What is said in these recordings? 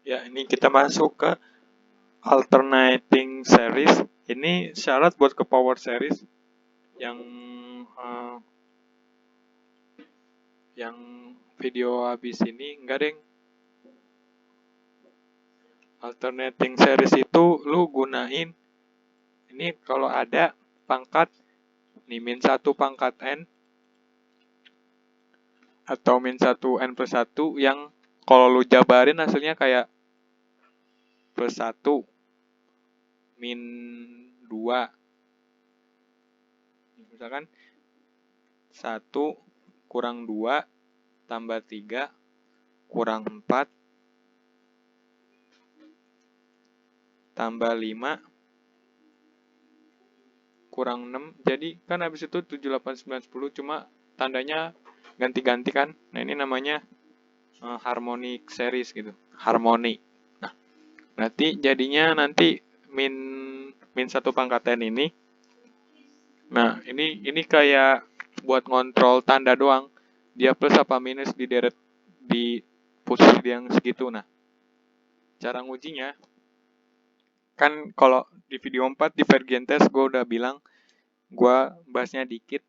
Ya, ini kita masuk ke alternating series. Ini syarat buat ke power series yang eh, yang video habis ini enggak, deng. Alternating series itu lu gunain ini kalau ada pangkat nih -1 pangkat n atau -1 n+1 yang kalau lu jabarin hasilnya kayak +1 -2. Misalkan 1 kurang 2 tambah 3 kurang 4 tambah 5 kurang 6. Jadi kan habis itu 7, 8, 9, 10 cuma tandanya ganti-ganti kan. Nah, ini namanya harmonic series gitu. Harmoni. Nah, nanti jadinya nanti min min 1 pangkat n ini. Nah, ini kayak buat ngontrol tanda doang. Dia plus apa minus di deret di posisi yang segitu. Nah, cara ngujinya kan kalau di video 4 divergent test gue udah bilang, gue bahasnya dikit.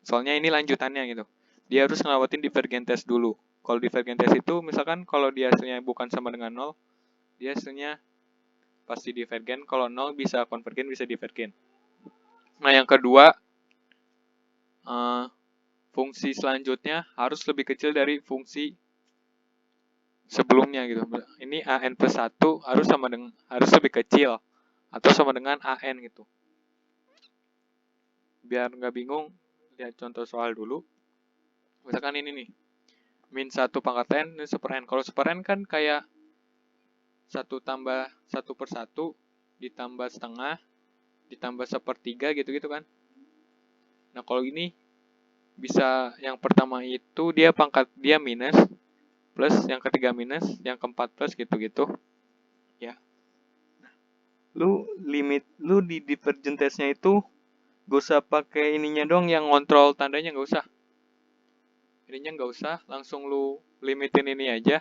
Soalnya ini lanjutannya gitu. Dia harus ngelawatin divergent test dulu. Kalau divergent test itu misalkan kalau dia hasilnya bukan sama dengan 0, dia hasilnya pasti divergen. Kalau 0 bisa konvergen, bisa divergen. Nah, yang kedua, fungsi selanjutnya harus lebih kecil dari fungsi sebelumnya gitu. Ini an+1 harus lebih kecil atau sama dengan an gitu. Biar nggak bingung, lihat contoh soal dulu. Misalkan ini nih, -1 pangkat n ini super n. Kalau super n kan kayak 1 tambah 1/1 ditambah setengah ditambah 1/3 gitu-gitu kan. Nah, kalau ini bisa yang pertama itu dia pangkat dia minus, plus, yang ketiga minus, yang keempat plus gitu-gitu. Ya. Lu di divergent testnya itu gak usah pakai ininya dong yang ngontrol tandanya, gak usah. Ininya gak usah, langsung lu limitin ini aja.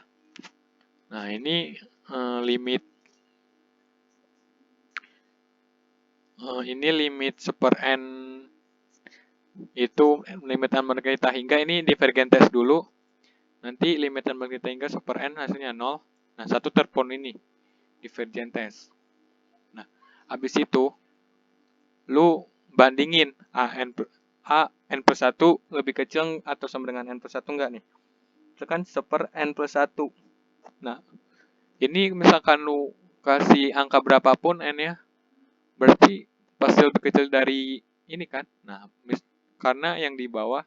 Nah, ini limit ini limit super n itu limitan kita hingga ini divergent test dulu. Nanti limitan kita hingga super n hasilnya 0. Nah, satu terpon ini divergent test. Nah, habis itu lu bandingin n+1 lebih kecil atau sama dengan n+1 enggak nih. Misalkan super n+1. Nah, ini misalkan lu kasih angka berapapun n ya, berarti pasti lebih kecil dari ini kan. Nah, karena yang di bawah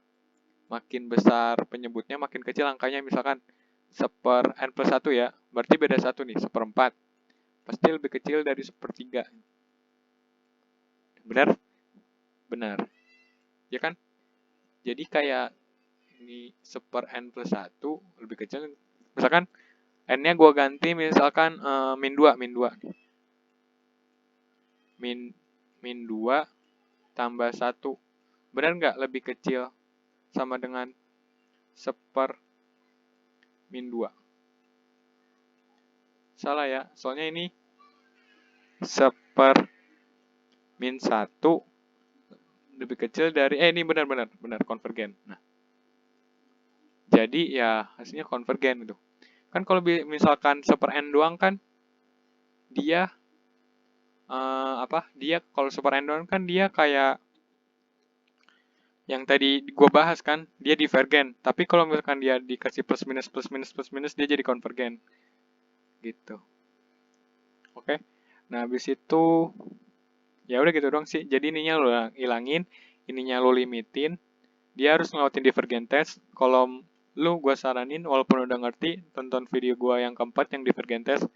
makin besar penyebutnya, makin kecil angkanya. Misalkan super n+1 ya, berarti beda 1 nih, 1/4. Pasti lebih kecil dari 1/3. Benar? Benar. Ya kan? Jadi kayak ini super n+1 lebih kecil. Misalkan n-nya gue ganti misalkan -2. -2 tambah 1. Benar nggak lebih kecil sama dengan 1/2? Salah ya, soalnya ini 1/1 lebih kecil dari ini benar konvergen. Nah, jadi ya hasilnya konvergen gitu. Kan kalau misalkan super n doang kan dia dia kalau super n doang kan dia kayak yang tadi gue bahas kan, dia divergen. Tapi kalau misalkan dia dikasih plus minus dia jadi konvergen. Gitu. Oke. Nah, habis itu ya udah gitu doang sih. Jadi ininya lo hilangin, ininya lo limitin. Dia harus ngelawatin divergent test. Kalau lu gue saranin walaupun udah ngerti, tonton video gue yang keempat yang divergent test.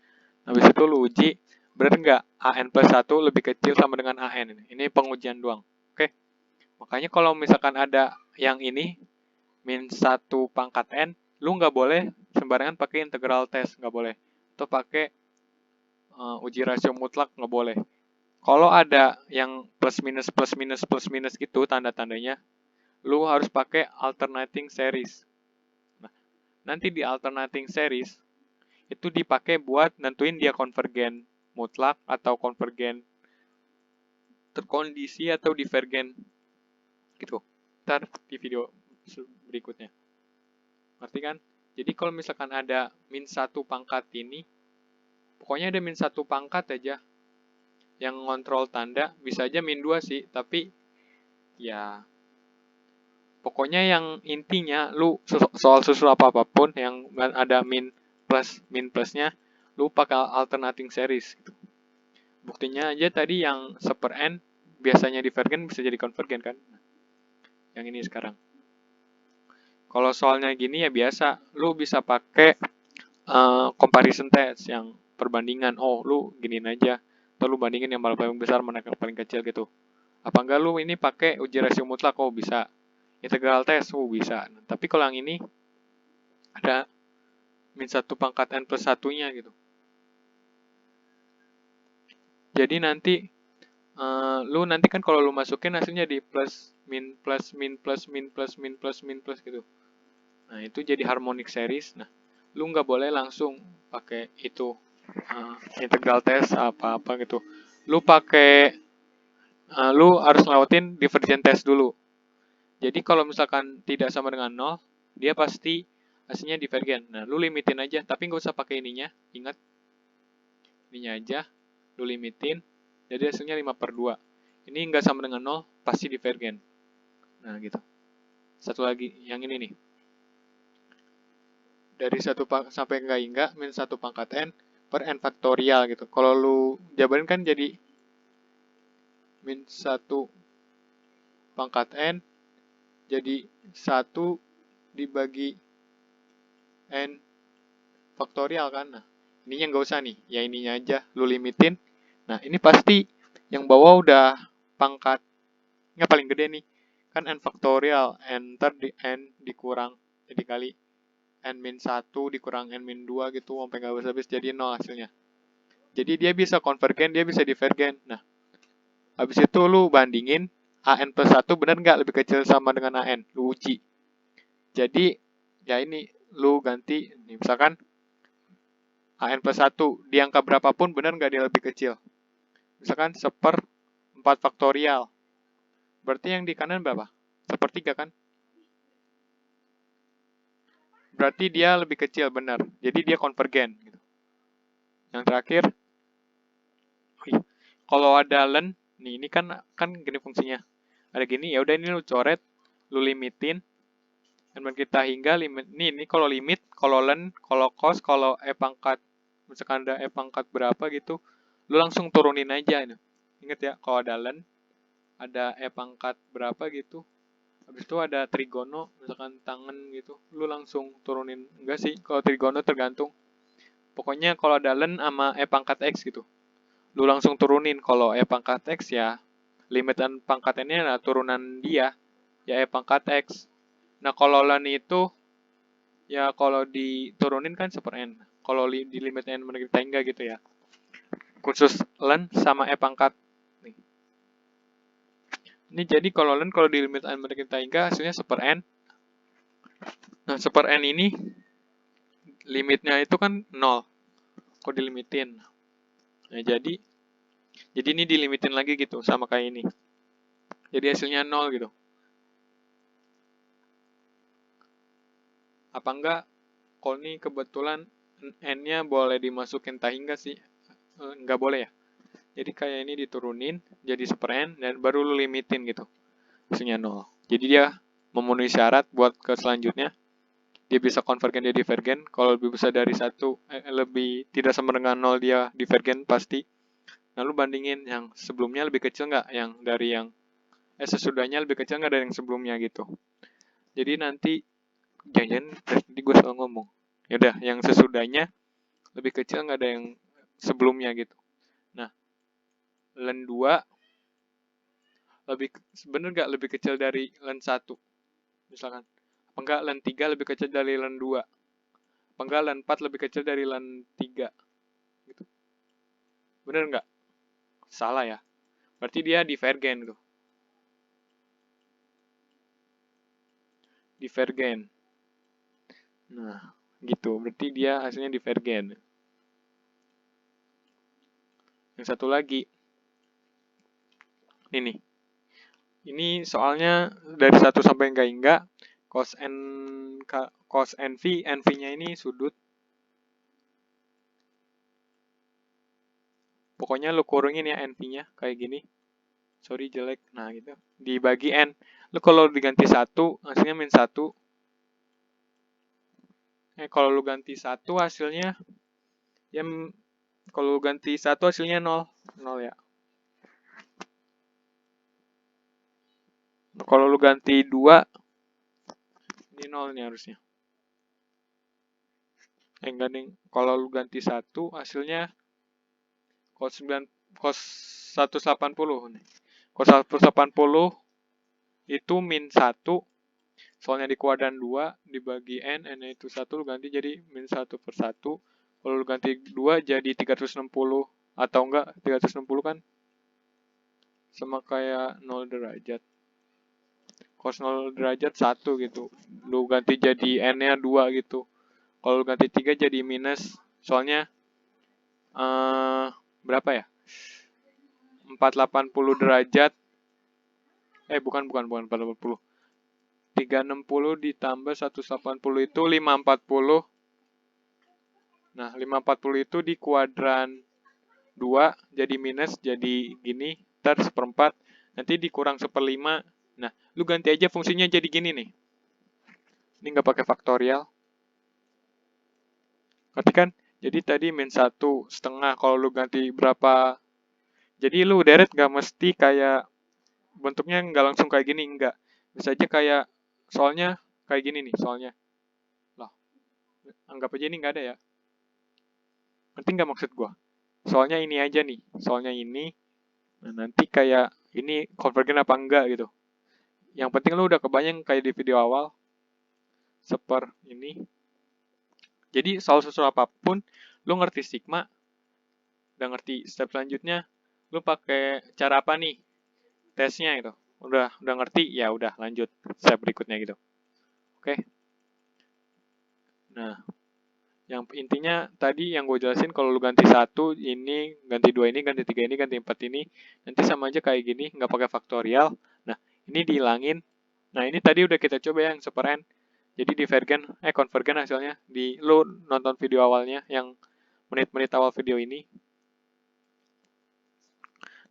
Habis itu lu uji, bener nggak an+1 lebih kecil sama dengan an. Ini pengujian doang. Oke. Makanya kalau misalkan ada yang ini -1 pangkat n, lu nggak boleh sembarangan pakai integral test, nggak boleh. Atau pakai uji rasio mutlak, nggak boleh. Kalau ada yang plus minus gitu tanda-tandanya, lu harus pakai alternating series. Nah, nanti di alternating series itu dipakai buat nentuin dia konvergen mutlak atau konvergen terkondisi atau divergen gitu. Ntar di video berikutnya. Ngerti kan? Jadi kalau misalkan ada min 1 pangkat ini, pokoknya ada min 1 pangkat aja yang ngontrol tanda, bisa aja min 2 sih, tapi ya pokoknya yang intinya lu soal susul apapun yang ada min plusnya, lu pakai alternating series gitu. Buktinya aja tadi yang 1/n biasanya divergen bisa jadi konvergen kan. Yang ini sekarang. Kalau soalnya gini ya biasa, lu bisa pakai comparison test yang perbandingan. Oh, lu giniin aja. Atau lu bandingin yang paling besar mana yang paling kecil gitu. Apa enggak lu ini pakai uji rasio mutlak? Oh, bisa. Integral test, oh bisa. Tapi kalau yang ini ada min 1 pangkat n plus 1-nya gitu. Jadi nanti lu nanti kan kalau lu masukin hasilnya di plus min plus min plus min plus min plus min plus gitu. Nah itu jadi harmonic series. Nah lu nggak boleh langsung pakai itu integral test apa gitu. Lu pakai lu harus ngelawatin divergent test dulu. Jadi kalau misalkan tidak sama dengan 0, dia pasti hasilnya divergen. Nah lu limitin aja, tapi nggak usah pakai ininya. Ingat ininya aja. Lu limitin, jadi hasilnya 5/2. Ini nggak sama dengan 0, pasti divergen. Nah, gitu. Satu lagi, yang ini nih. Dari 1 sampai enggak, min 1 pangkat n per n faktorial gitu. Kalau lu jabarin kan jadi min 1 pangkat n jadi 1 dibagi n faktorial kan. Nah, ininya nggak usah nih, ya ininya aja lu limitin. Nah, ini pasti yang bawah udah pangkatnya paling gede nih. Kan n faktorial, n ntar di n dikurang, jadi kali n min 1 dikurang n min 2 gitu, sampai nggak habis-habis jadi 0 hasilnya. Jadi dia bisa konvergen, dia bisa divergen. Nah, habis itu lu bandingin, an plus 1 bener nggak lebih kecil sama dengan an, lu uji. Jadi, ya ini, lu ganti, nih, misalkan an plus 1, di angka berapapun bener nggak dia lebih kecil. Misalkan 1/4 faktorial. Berarti yang di kanan berapa? 1/3 kan? Berarti dia lebih kecil, benar. Jadi dia konvergen. Gitu. Yang terakhir, kalau ada len, nih ini kan gini fungsinya. Ada gini, ya udah ini lu coret, lu limitin, dan kita hingga limit. Ini kalau limit, kalau len, kalau cos, kalau pangkat, misalkan ada pangkat berapa gitu, lu langsung turunin aja. Ingat ya, kalau ada len, ada pangkat berapa gitu, habis itu ada trigono, misalkan tangan gitu, lu langsung turunin. Enggak sih, kalau trigono tergantung. Pokoknya kalau ada len sama pangkat x gitu, lu langsung turunin. Kalau pangkat x ya, limitan pangkatannya lah turunan dia, ya pangkat x. Nah kalau len itu, ya kalau diturunin kan 1/n. Kalau di limit n menjadi tangga gitu ya. Khusus len sama pangkat. Ini jadi kalau len kalau di limit n menjadi tangga hasilnya 1/n. Nah 1/n ini limitnya itu kan 0. Kok dilimitin? Nah jadi ini dilimitin lagi gitu sama kayak ini. Jadi hasilnya 0 gitu. Apa enggak? Kalau ini kebetulan n-nya boleh dimasukin tahingga sih. Enggak boleh ya. Jadi kayak ini diturunin jadi 1/n dan baru lu limitin gitu. Hasilnya 0. Jadi dia memenuhi syarat buat ke selanjutnya. Dia bisa konvergen, dia divergen. Kalau lebih besar dari 1, lebih tidak sama dengan 0 dia divergen pasti. Nah lu bandingin yang sebelumnya lebih kecil nggak yang dari yang sesudahnya lebih kecil nggak dari yang sebelumnya gitu. Jadi nanti jangan tadi gue salah ngomong. Yaudah, yang sesudahnya lebih kecil nggak ada yang sebelumnya gitu. Nah, len 2 bener nggak lebih kecil dari len 1 misalkan. Apa enggak len 3 lebih kecil dari len 2? Apa enggak len 4 lebih kecil dari len 3? Gitu. Bener nggak? Salah ya. Berarti dia divergen gitu. Divergen. Nah, gitu. Berarti dia hasilnya divergen. Yang satu lagi, ini. Ini soalnya dari 1 sampai enggak, cos NV, NV-nya ini sudut. Pokoknya lu kurungin ya NV-nya kayak gini. Sorry jelek. Nah gitu. Dibagi N. Lu kalau diganti 1, hasilnya min 1. Kalau lu ganti 1 hasilnya, ya kalau lu ganti 1 hasilnya 0. 0 ya. Kalau lu ganti 2, ini 0 nih harusnya. Enggak nih. Kalau lu ganti 1, hasilnya cos 180 nih. Cos 180 itu min 1. Soalnya di kuadran 2 dibagi N itu 1 lu ganti jadi min 1 per 1. Kalau lu ganti 2 jadi 360 atau enggak 360 kan sama kayak 0 derajat. Cos 0 derajat 1 gitu. Lu ganti jadi N-nya 2 gitu. Kalau lu ganti 3 jadi minus. Soalnya berapa ya? 480 derajat. Bukan 480. 360 ditambah 180 itu 540. Nah, 540 itu di kuadran 2 jadi minus jadi gini, ntar seperempat, nanti dikurang seperlima. Nah, lu ganti aja fungsinya jadi gini nih. Ini nggak pakai faktorial. Ngerti kan? Jadi tadi min 1 setengah, kalau lu ganti berapa. Jadi lu deret nggak mesti kayak bentuknya nggak langsung kayak gini, nggak. Bisa aja kayak soalnya kayak gini nih soalnya. Lah, anggap aja ini nggak ada ya. Ngerti nggak maksud gua? Soalnya ini aja nih, soalnya ini. Nah, nanti kayak ini konvergen apa enggak gitu. Yang penting lu udah kebayang kayak di video awal. Seper ini. Jadi soal susul apapun, lu ngerti sigma, udah ngerti step selanjutnya, lu pakai cara apa nih tesnya gitu. Udah ngerti, ya udah lanjut step berikutnya gitu. Oke. Nah, yang intinya tadi yang gue jelasin kalau lu ganti 1 ini, ganti 2 ini, ganti 3 ini, ganti 4 ini, nanti sama aja kayak gini, nggak pakai faktorial. Nah, ini dihilangin. Nah, ini tadi udah kita coba yang super N. Jadi divergen, konvergen hasilnya. Lu nonton video awalnya yang menit-menit awal video ini.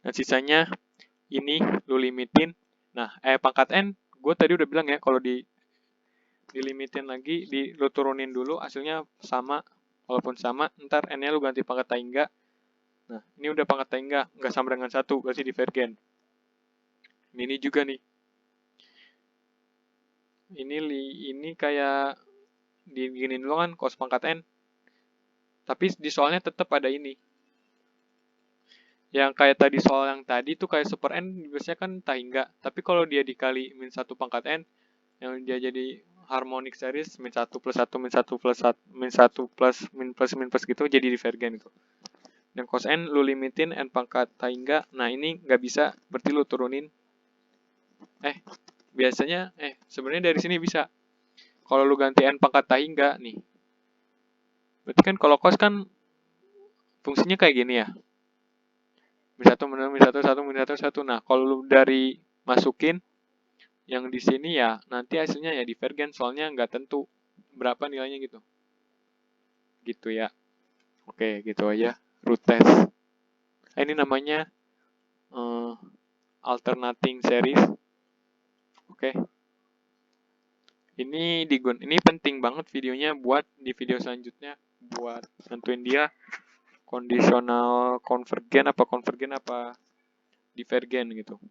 Dan sisanya ini lu limitin. Nah, pangkat N, gue tadi udah bilang ya, kalau dilimitin lagi, lu turunin dulu, hasilnya sama. Walaupun sama, ntar N-nya lu ganti pangkat taingga. Nah, ini udah pangkat taingga, nggak sama dengan 1, berarti divergen. Ini juga nih. Ini kayak diginin dulu kan, cos pangkat N. Tapi di soalnya tetap ada ini. Yang kayak tadi soal yang tadi tuh kayak super N biasanya kan taingga. Tapi kalau dia dikali min 1 pangkat N, yang dia jadi harmonic series min 1 plus 1 min 1 plus 1 min 1 plus min plus gitu jadi divergen gitu. Dan cos N lu limitin N pangkat taingga. Nah ini nggak bisa, berarti lu turunin. Biasanya sebenarnya dari sini bisa. Kalau lu ganti N pangkat taingga nih. Berarti kan kalau cos kan fungsinya kayak gini ya. Min 1 min 1 1 min 1 1. Nah, kalau lu dari masukin yang di sini ya nanti hasilnya ya divergen soalnya nggak tentu berapa nilainya gitu. Gitu ya. Oke, gitu aja root test. Ini namanya alternating series. Oke. Ini penting banget videonya buat di video selanjutnya buat nentuin dia kondisional konvergen apa divergen gitu.